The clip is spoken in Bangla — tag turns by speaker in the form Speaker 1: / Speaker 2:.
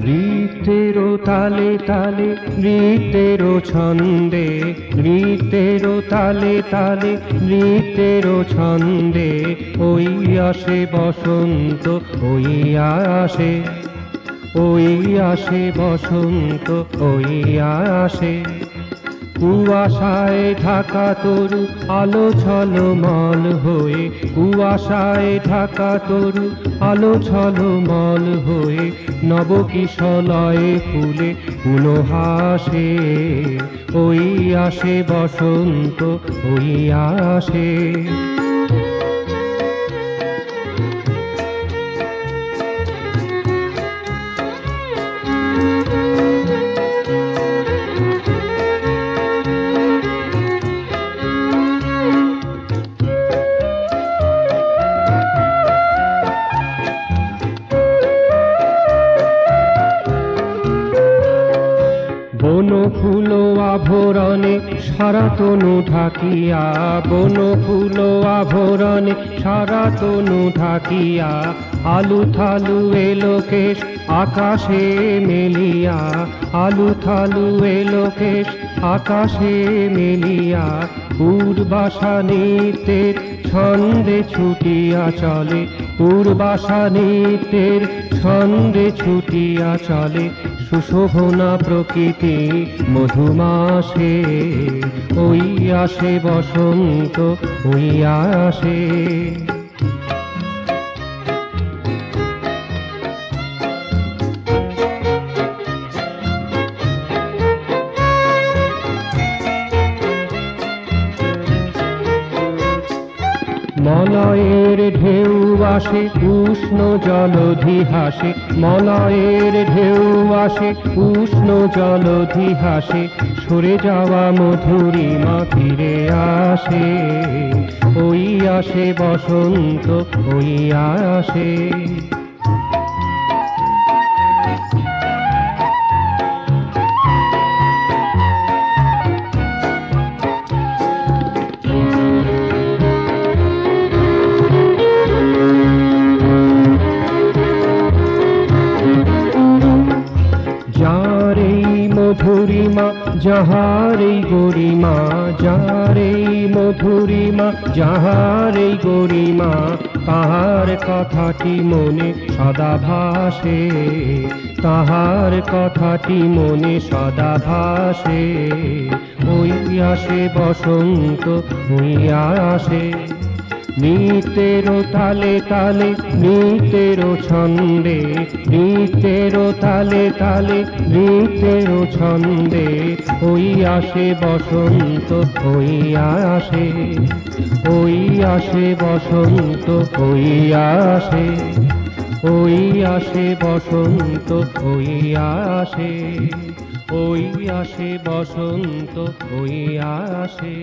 Speaker 1: নৃত্যেরও তালে তালে নৃত্যেরও ছন্দে, নৃত্যেরও তালে তালে নৃত্যেরও ছন্দে, ওই আসে বসন্ত, ওই আসে, ওই আসে বসন্ত, ওই আসে। কুয়াশায় ঢাকা তরু আলো ঝলমল হয়ে, কুয়াশায় ঢাকা তরু আলো ঝলমল হয়ে, নবকিশলয়ে ফুলে পুনহাসে, ওই আসে বসন্ত, ওই আসে। বনফুল আভরণে সারা তনু ঢাকিয়া, বনফুল আভরণে সারা তনু ঢাকিয়া, আলু থালু এলো কেশ আকাশে মেলিয়া, আলু থালু এলো কেশ আকাশে মেলিয়া, পূর্বাশা নৃত্যের ছন্দে ছুটিয়া চলে, পূর্বাশা নৃত্যের ছন্দে ছুটিয়া চলে, সুশোভনা প্রকৃতি মধুমাসে, ওই আসে বসন্ত, ওই আসে। মলয়ের ঢেউ আসে উষ্ণ জলধি হাসে, মলয়ের ঢেউ আসে উষ্ণ জলধি হাসে, সরে যাওয়া মধুরিমা ফিরে আসে, ওই আসে বসন্ত, ওই আসে। যার এই মধুরিমা, যাহার এই গরিমা, যার এই মধুরিমা, যাহার এই গরিমা, তাহার কথাটি মনে সদা ভাসে, তাহার কথাটি মনে সদা ভাসে, ওই আসে বসন্ত, ওই আসে। নৃত্যেরও তালে তালে নৃত্যেরও ছন্দে, নৃত্যেরও তালে তালে নৃত্যেরও ছন্দে, ওই আসে বসন্ত, ওই আসে, ওই আসে বসন্ত, ওই আসে, ওই আসে বসন্ত, ওই আসে, ওই আসে বসন্ত, ওই আসে।